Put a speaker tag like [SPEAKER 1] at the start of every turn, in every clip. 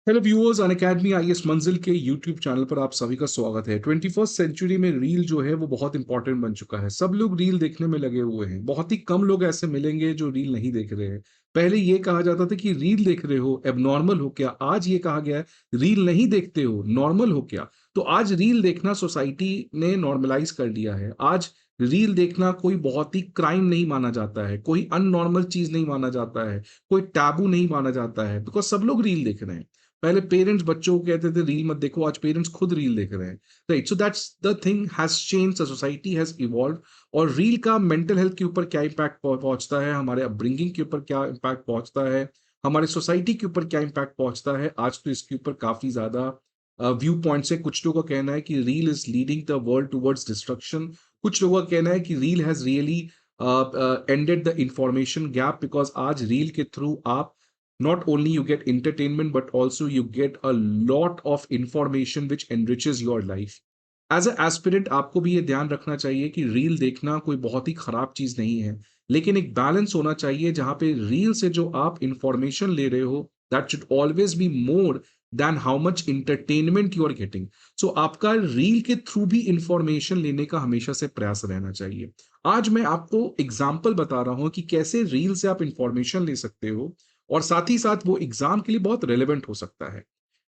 [SPEAKER 1] Hello viewers, Unacademy IAS मंजिल के YouTube channel पर आप सभी का स्वागत है। 21st सेंचुरी में रील जो है वो बहुत इंपॉर्टेंट बन चुका है। सब लोग रील देखने में लगे हुए हैं। बहुत ही कम लोग ऐसे मिलेंगे जो रील नहीं देख रहे हैं। पहले ये कहा जाता था कि रील देख रहे हो एबनॉर्मल हो क्या। आज ये कहा गया है रील नहीं देखते हो नॉर्मल हो क्या। तो आज रील देखना सोसाइटी ने नॉर्मलाइज कर दिया है। आज रील देखना कोई बहुत ही क्राइम नहीं माना जाता है, कोई अननॉर्मल चीज नहीं माना जाता है, कोई टैबू नहीं माना जाता है, बिकॉज सब लोग रील देख रहे हैं। पहले पेरेंट्स बच्चों को कहते थे रील मत देखो, आज पेरेंट्स खुद रील देख रहे हैं। Right, so that's the thing has change, the society has evolve. और रील का मेंटल हेल्थ के ऊपर क्या इम्पैक्ट पहुंचता है, हमारे अपब्रिंगिंग के ऊपर क्या इम्पैक्ट पहुंचता है, हमारे सोसाइटी के ऊपर क्या इम्पैक्ट पहुंचता है, आज तो इसके ऊपर काफी ज्यादा व्यू पॉइंट्स है। कुछ लोगों का कहना है कि reel is leading the world towards destruction. कुछ लोगों का कहना है कि reel has really ended the information gap, because आज रील के थ्रू आप not only you get entertainment but also you get a lot of information which enriches your life. As a aspirant आपको भी ये ध्यान रखना चाहिए कि रील देखना कोई बहुत ही खराब चीज नहीं है, लेकिन एक बैलेंस होना चाहिए जहां पे रील से जो आप इंफॉर्मेशन ले रहे हो that should always be more than how much entertainment you are getting. So आपका रील के थ्रू भी इंफॉर्मेशन लेने का हमेशा से प्रयास रहना चाहिए। आज मैं आपको एग्जाम्पल बता रहा हूं कि कैसे रील से आप इंफॉर्मेशन ले सकते हो और साथ ही साथ वो एग्जाम के लिए बहुत रेलेवेंट हो सकता है।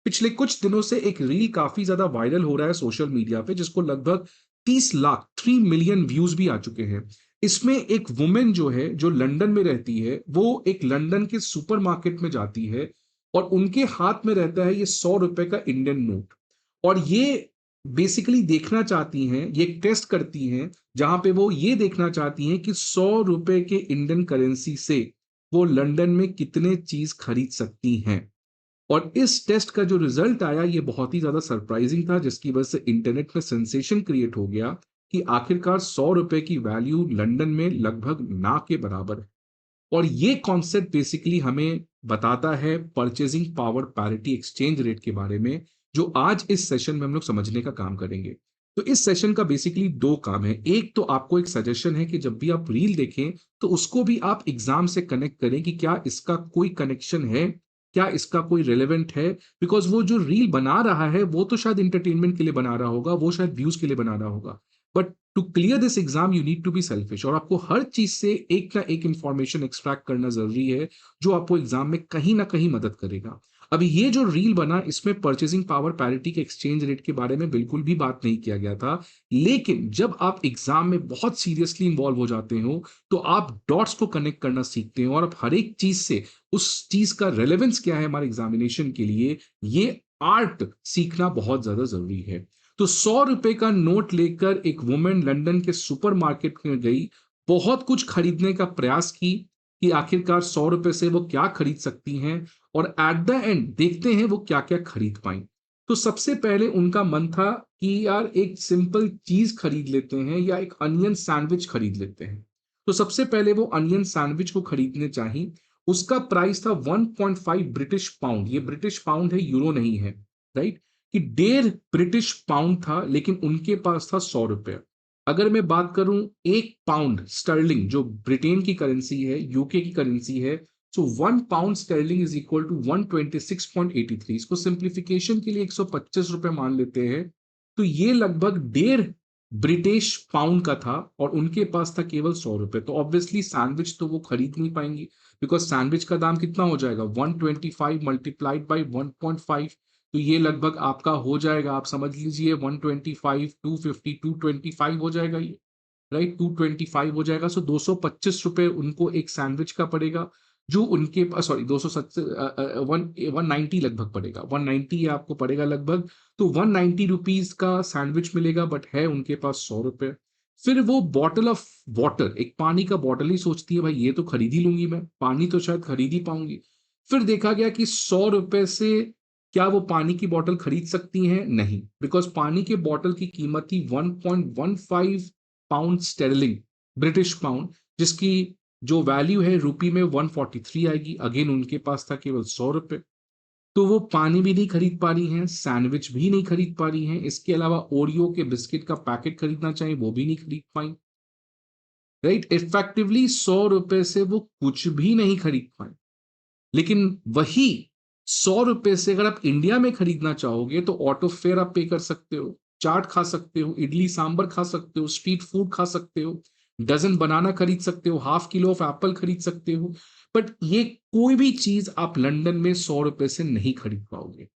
[SPEAKER 1] पिछले कुछ दिनों से एक रील काफी ज्यादा वायरल हो रहा है सोशल मीडिया पे, जिसको लगभग 30 लाख 3 मिलियन व्यूज भी आ चुके हैं। इसमें एक वुमेन जो है, जो लंदन में रहती है, वो एक लंदन के सुपरमार्केट में जाती है और उनके हाथ में रहता है ये 100 रुपए का इंडियन नोट। और ये बेसिकली देखना चाहती हैं, ये टेस्ट करती हैं, जहां पे वो ये देखना चाहती हैं कि 100 रुपए के इंडियन करेंसी से वो लंदन में कितने चीज खरीद सकती हैं। और इस टेस्ट का जो रिजल्ट आया ये बहुत ही ज्यादा सरप्राइजिंग था, जिसकी वजह से इंटरनेट में सेंसेशन क्रिएट हो गया कि आखिरकार 100 रुपए की वैल्यू लंदन में लगभग ना के बराबर है। और ये कॉन्सेप्ट बेसिकली हमें बताता है purchasing power parity exchange rate के बारे में, जो आज इस सेशन में हम लोग समझने का काम करेंगे। तो इस सेशन का बेसिकली दो काम है। एक तो आपको एक सजेशन है कि जब भी आप रील देखें तो उसको भी आप एग्जाम से कनेक्ट करें कि क्या इसका कोई कनेक्शन है, क्या इसका कोई रेलेवेंट है। बिकॉज वो जो रील बना रहा है वो तो शायद इंटरटेनमेंट के लिए बना रहा होगा, वो शायद व्यूज के लिए बना रहा होगा, but to clear this exam you need to be selfish. और आपको हर चीज से एक ना एक इंफॉर्मेशन एक्सट्रैक्ट करना जरूरी है जो आपको एग्जाम में कहीं ना कहीं मदद करेगा। अभी ये जो रील बना इसमें परचेसिंग पावर पैरिटी के एक्सचेंज रेट के बारे में बिल्कुल भी बात नहीं किया गया था। लेकिन जब आप एग्जाम में बहुत सीरियसली इंवॉल्व हो जाते हो तो आप डॉट्स को कनेक्ट करना सीखते हो और आप हर एक चीज से उस चीज का रेलेवेंस क्या है हमारे एग्जामिनेशन के लिए, ये आर्ट सीखना बहुत ज्यादा जरूरी है। तो 100 रुपए का नोट लेकर एक वुमेन लंदन के सुपरमार्केट में गई, बहुत कुछ खरीदने का प्रयास की कि आखिरकार 100 रुपए से वो क्या खरीद सकती हैं। और एट द एंड देखते हैं वो क्या क्या खरीद पाई। तो सबसे पहले उनका मन था कि यार एक सिंपल चीज खरीद लेते हैं या एक अनियन सैंडविच खरीद लेते हैं। तो सबसे पहले वो अनियन सैंडविच को खरीदने चाही। उसका प्राइस था 1.5 ब्रिटिश पाउंड। ये ब्रिटिश पाउंड है, यूरो नहीं है। राइट, कि 1.5 ब्रिटिश पाउंड था, लेकिन उनके पास था 100 रुपए। अगर मैं बात करूं 1 पाउंड स्टर्लिंग जो ब्रिटेन की करेंसी है, यूके की करेंसी है, so 1 pound sterling is equal to 126.83। इसको सिंप्लीफिकेशन के लिए 125 रुपए मान लेते हैं। तो ये लगभग 1.5 ब्रिटिश पाउंड का था और उनके पास था केवल 100 रुपए। तो ऑब्वियसली सैंडविच तो वो खरीद नहीं पाएंगी, बिकॉज सैंडविच का दाम कितना हो जाएगा, 125 मल्टीप्लाइड बाई 1.5। तो ये लगभग आपका हो जाएगा, आप समझ लीजिए 125, 250, 225 हो जाएगा ये। राइट, 225 हो जाएगा। सो 225 रुपए उनको एक सैंडविच का पड़ेगा, जो उनके पास सॉरी 190 लगभग पड़ेगा, 190 आपको पड़ेगा लगभग। तो 190 रुपीज का सैंडविच मिलेगा, बट है उनके पास 100 रुपए। फिर वो बॉटल ऑफ वाटर, एक पानी का बॉटल ही सोचती है भाई ये तो खरीद ही लूंगी, मैं पानी तो शायद खरीद ही पाऊंगी। फिर देखा गया कि 100 रुपए से क्या वो पानी की बोतल खरीद सकती हैं, नहीं, बिकॉज पानी के बोतल की कीमत थी 1.15 पाउंड स्टेरलिंग, ब्रिटिश पाउंड, जिसकी जो वैल्यू है रुपी में 143 आएगी। अगेन उनके पास था केवल 100 रुपए। तो वो पानी भी नहीं खरीद पा रही हैं, सैंडविच भी नहीं खरीद पा रही हैं, इसके अलावा ओरियो के बिस्किट का पैकेट खरीदना चाहिए वो भी नहीं खरीद पाई। राइट, इफेक्टिवली 100 रुपए से वो कुछ भी नहीं खरीद पाए। लेकिन वही ₹100 से अगर आप इंडिया में खरीदना चाहोगे तो ऑटो फेयर आप पे कर सकते हो, चाट खा सकते हो, इडली सांबर खा सकते हो, स्ट्रीट फूड खा सकते हो, डजन बनाना खरीद सकते हो, हाफ किलो ऑफ एप्पल खरीद सकते हो। बट ये कोई भी चीज आप लंदन में ₹100 से नहीं खरीद पाओगे।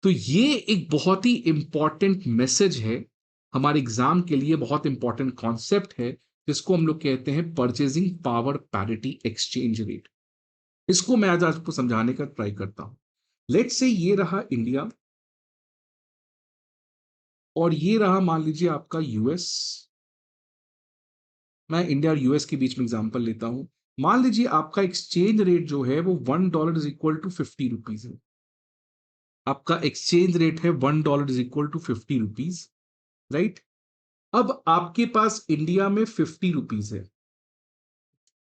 [SPEAKER 1] तो ये एक बहुत ही इंपॉर्टेंट मैसेज है, हमारे एग्जाम के लिए बहुत इंपॉर्टेंट कॉन्सेप्ट है, जिसको हम लोग कहते हैं purchasing power parity exchange rate. इसको मैं आज आपको समझाने का ट्राई करता हूं। लेट्स से ये रहा इंडिया और ये रहा मान लीजिए आपका यूएस। मैं इंडिया और यूएस के बीच में एग्जांपल लेता हूं। मान लीजिए आपका एक्सचेंज रेट जो है वो $1 इज इक्वल टू 50 रुपीज है। आपका एक्सचेंज रेट है $1 is equal to 50 rupees, right. अब आपके पास इंडिया में 50 रुपीज है,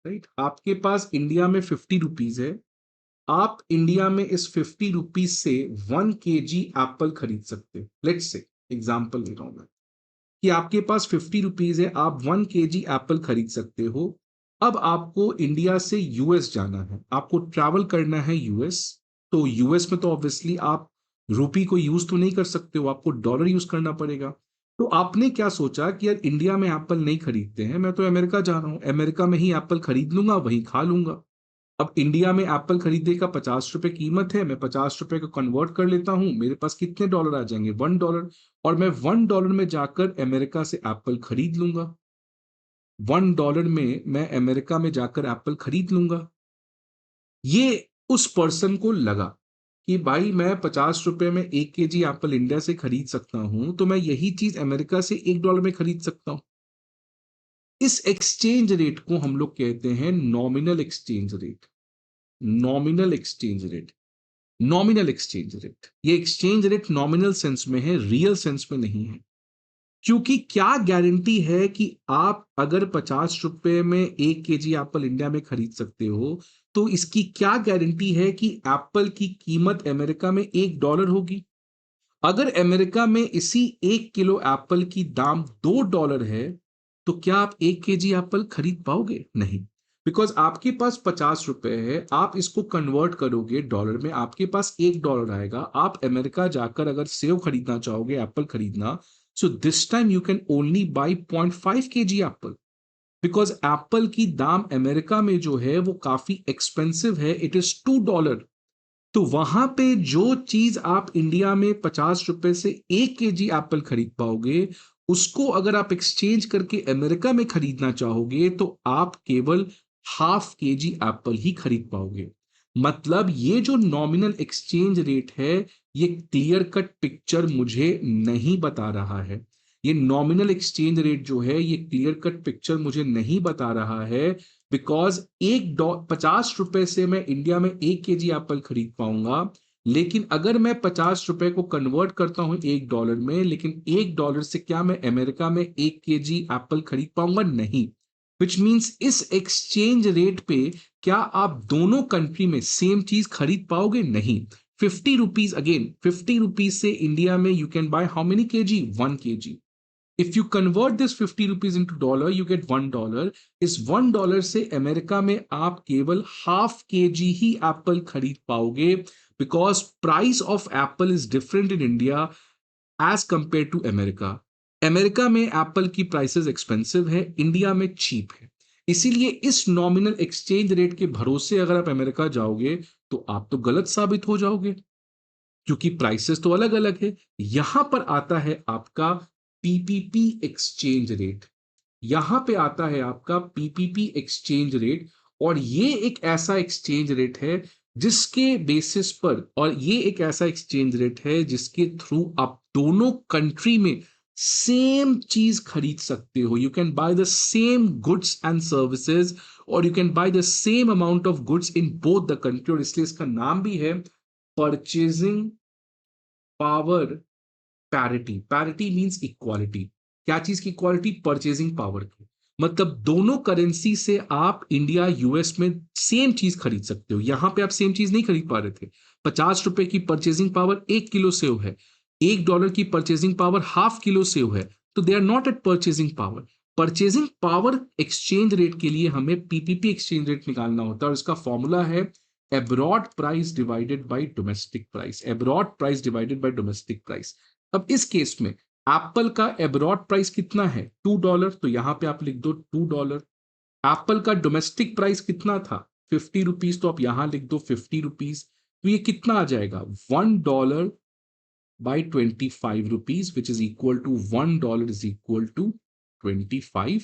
[SPEAKER 1] राइट। आपके पास इंडिया में 50 रुपीज है। आप इंडिया में इस 50 रुपीज से 1 kg एप्पल खरीद सकते हैं। लेट्स से एग्जाम्पल ले रहा हूं मैं कि आपके पास 50 रुपीज है, आप 1 kg एप्पल खरीद सकते हो। अब आपको इंडिया से यूएस जाना है, आपको ट्रैवल करना है यूएस। तो यूएस में तो ऑब्वियसली आप रुपी को यूज तो नहीं कर सकते हो, आपको डॉलर यूज करना पड़ेगा। तो आपने क्या सोचा कि यार इंडिया में एप्पल नहीं खरीदते हैं, मैं तो अमेरिका जा रहा हूं, अमेरिका में ही एप्पल खरीद लूंगा, वहीं खा लूंगा। अब इंडिया में एप्पल खरीदने का ₹50 कीमत है, मैं ₹50 को कन्वर्ट कर लेता हूं, मेरे पास कितने डॉलर आ जाएंगे? $1। और मैं $1 में जाकर अमेरिका से एप्पल खरीद लूंगा। $1 में मैं अमेरिका में जाकर एप्पल खरीद लूंगा। ये उस पर्सन को लगा कि भाई मैं ₹50 में 1 kg एप्पल इंडिया से खरीद सकता हूं, तो मैं यही चीज अमेरिका से $1 में खरीद सकता हूं। इस एक्सचेंज रेट को हम लोग कहते हैं nominal exchange rate. Nominal exchange rate, nominal exchange rate. ये एक्सचेंज रेट नॉमिनल सेंस में है, रियल सेंस में नहीं है। क्योंकि क्या गारंटी है कि आप अगर ₹50 में 1 kg एप्पल इंडिया में खरीद सकते हो, तो इसकी क्या गारंटी है कि एप्पल की कीमत अमेरिका में $1 होगी? अगर अमेरिका में इसी 1 किलो एप्पल की दाम $2 है, तो क्या आप 1 kg एप्पल खरीद पाओगे? नहीं। बिकॉज आपके पास ₹50 है, आप इसको कन्वर्ट करोगे डॉलर में, आपके पास $1 आएगा। आप अमेरिका जाकर अगर सेव खरीदना चाहोगे, एप्पल खरीदना, so this time you can only by 0.5 kg Apple. Because Apple की दाम अमेरिका में जो है वो काफी एक्सपेंसिव है, इट इज $2। तो वहां पे जो चीज आप इंडिया में ₹50 से 1 kg एप्पल खरीद पाओगे, उसको अगर आप एक्सचेंज करके अमेरिका में खरीदना चाहोगे तो आप केवल ½ kg एप्पल ही खरीद पाओगे। मतलब ये जो नॉमिनल एक्सचेंज रेट है, ये क्लियर कट पिक्चर मुझे नहीं बता रहा है। ये नॉमिनल एक्सचेंज रेट जो है, ये क्लियर कट पिक्चर मुझे नहीं बता रहा है। बिकॉज ₹50 से मैं इंडिया में 1 kg एप्पल खरीद पाऊंगा, लेकिन अगर मैं ₹50 को कन्वर्ट करता हूं $1 में, लेकिन $1 से क्या मैं अमेरिका में 1 kg एप्पल खरीद पाऊंगा? नहीं। विच मीन्स इस एक्सचेंज रेट पे क्या आप दोनों कंट्री में सेम चीज खरीद पाओगे? नहीं। 50 रुपीज, अगेन 50 रुपीज से इंडिया में you can by how many kg? 1 kg। If you convert this 50 rupees into dollar, you get $1। इस $1 से अमेरिका में आप केवल ½ kg ही एप्पल खरीद पाओगे, because price of apple is different in India as compare to America. America में apple की prices expensive है, इंडिया में चीप है। इसीलिए इस नॉमिनल एक्सचेंज रेट के भरोसे अगर आप अमेरिका जाओगे तो आप तो गलत साबित हो जाओगे, क्योंकि प्राइसेस तो अलग अलग है। यहां पर आता है आपका पीपीपी एक्सचेंज रेट। यहां पे आता है आपका पीपीपी एक्सचेंज रेट। और ये एक ऐसा एक्सचेंज रेट है जिसके बेसिस पर, और ये एक ऐसा एक्सचेंज रेट है जिसके थ्रू आप दोनों कंट्री में सेम चीज खरीद सकते हो। You can buy the same goods and services, और you can buy the same amount of goods in both the country. और इसलिए इसका नाम भी है purchasing power parity. Parity means equality. क्या चीज की इक्वालिटी? परचेजिंग पावर की। मतलब दोनों करेंसी से आप इंडिया यूएस में सेम चीज खरीद सकते हो। यहां पे आप सेम चीज नहीं खरीद पा रहे थे। ₹50 की परचेजिंग पावर 1 किलो सेव है, $1 की परचेजिंग पावर ½ किलो सेव है, तो they are not at purchasing power. Purchasing power exchange rate के लिए हमें पीपीपी एक्सचेंज रेट निकालना होता है, और इसका फॉर्मूला है abroad price divided by domestic price, abroad price divided by domestic price. अब इस केस में एप्पल का एब्रॉड प्राइस कितना है, $2, तो यहां पे आप लिख दो $2। एप्पल का डोमेस्टिक प्राइस कितना था, ₹50, तो आप यहां लिख दो ₹50। तो ये कितना आ जाएगा, $1 by 25 rupees, which is equal to $1 is equal to 25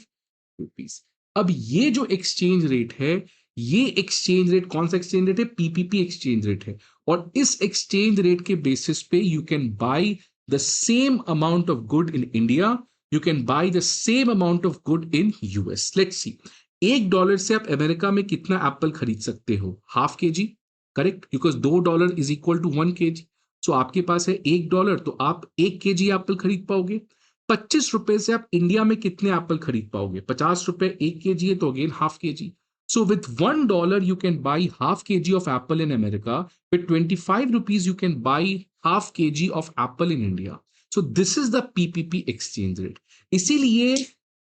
[SPEAKER 1] rupees। अब ये जो एक्सचेंज रेट है, ये एक्सचेंज रेट कौन सा एक्सचेंज रेट है, पीपीपी एक्सचेंज रेट है। और इस एक्सचेंज रेट के बेसिस पे you can buy the same amount of good in India, you can buy the same amount of good in US. Let's see, $1 से आप अमेरिका में कितना एप्पल खरीद सकते हो, half K G, correct, because $2 is equal to 1 kg। So आपके पास है $1, तो आप 1 kg एप्पल खरीद पाओगे। ₹25 से आप इंडिया में कितने एप्पल खरीद पाओगे, ₹50 1 kg है, तो again half K G. So with $1 you can buy half kg of apple in America. With ₹25 you can buy half kg of apple in India. So this is the PPP exchange rate. इसीलिए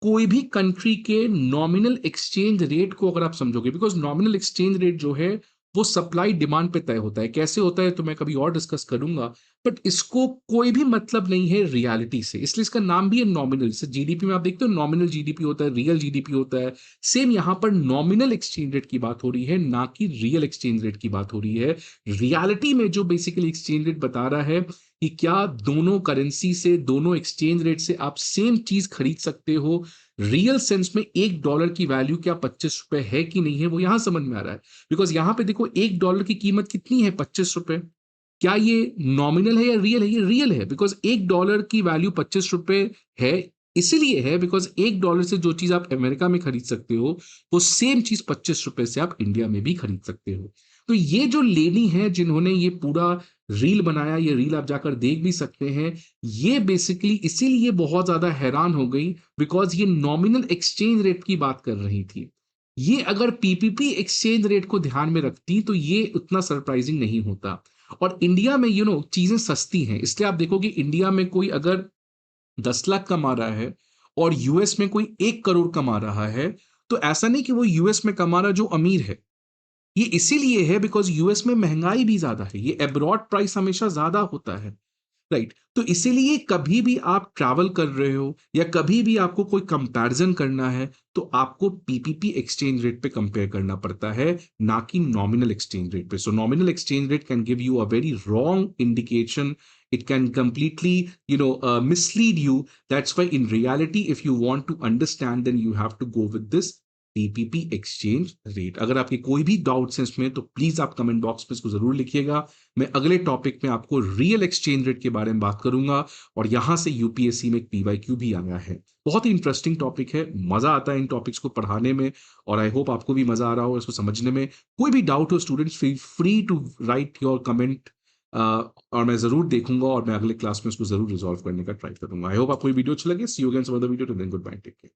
[SPEAKER 1] कोई भी country के nominal exchange rate को अगर आप समझोगे, because nominal exchange rate जो है वो सप्लाई डिमांड पे तय होता है, कैसे होता है तो मैं कभी और डिस्कस करूंगा, बट इसको कोई भी मतलब नहीं है रियलिटी से, इसलिए इसका नाम भी है नॉमिनल। जैसे जीडीपी में आप देखते हो नॉमिनल जीडीपी होता है, रियल जीडीपी होता है, सेम यहां पर नॉमिनल एक्सचेंज रेट की बात हो रही है, ना कि रियल एक्सचेंज रेट की बात हो रही है। रियलिटी में जो बेसिकली एक्सचेंज रेट बता रहा है कि क्या दोनों करेंसी से, दोनों एक्सचेंज रेट से आप सेम चीज खरीद सकते हो, रियल सेंस में $1 की वैल्यू क्या ₹25 है कि नहीं है, वो यहां समझ में आ रहा है। बिकॉज यहां पे देखो $1 की कीमत कितनी है, ₹25। क्या ये नॉमिनल है या रियल है, ये रियल है, बिकॉज $1 की वैल्यू ₹25 है, इसीलिए है बिकॉज $1 से जो चीज आप अमेरिका में खरीद सकते हो, वो सेम चीज ₹25 से आप इंडिया में भी खरीद सकते हो। तो ये जो लेडी है जिन्होंने ये पूरा रील बनाया, ये रील आप जाकर देख भी सकते हैं, ये बेसिकली इसीलिए बहुत ज्यादा हैरान हो गई बिकॉज ये नॉमिनल एक्सचेंज रेट की बात कर रही थी। ये अगर पीपीपी एक्सचेंज रेट को ध्यान में रखती तो ये उतना सरप्राइजिंग नहीं होता। और इंडिया में चीजें सस्ती हैं, इसलिए आप देखोगे इंडिया में कोई अगर 10 लाख कमा रहा है और यूएस में कोई 1 करोड़ कमा रहा है, तो ऐसा नहीं कि वो यूएस में कमा रहा जो अमीर है, ये इसीलिए है बिकॉज यूएस में महंगाई भी ज्यादा है, ये एब्रॉड प्राइस हमेशा ज्यादा होता है, राइट। तो इसीलिए कभी भी आप ट्रैवल कर रहे हो या कभी भी आपको कोई कंपैरिजन करना है, तो आपको पीपीपी एक्सचेंज रेट पे कंपेयर करना पड़ता है, ना कि नॉमिनल एक्सचेंज रेट पे। सो nominal exchange rate can give you a very wrong indication, it can completely mislead you। That's why in reality if you want to understand then you have to go with this PPP exchange rate. अगर आपके कोई भी doubts हैं इसमें तो please आप comment box में इसको जरूर लिखिएगा। मैं अगले टॉपिक में आपको रियल एक्सचेंज रेट के बारे में बात करूंगा, और यहां से यूपीएससी में एक पीवाईक्यू भी आया है, बहुत ही इंटरेस्टिंग टॉपिक है, मजा आता है इन टॉपिक्स को पढ़ाने में, और आई होप आपको भी मजा आ रहा हो इसको समझने में। कोई भी डाउट हो students, feel free to write your comment, और मैं जरूर देखूंगा और मैं अगले क्लास में उसको जरूर रिजॉल्व करने का ट्राई करूंगा। आई होप आपको ये वीडियो अच्छा लगे। See you again some other video, till then goodbye, take care.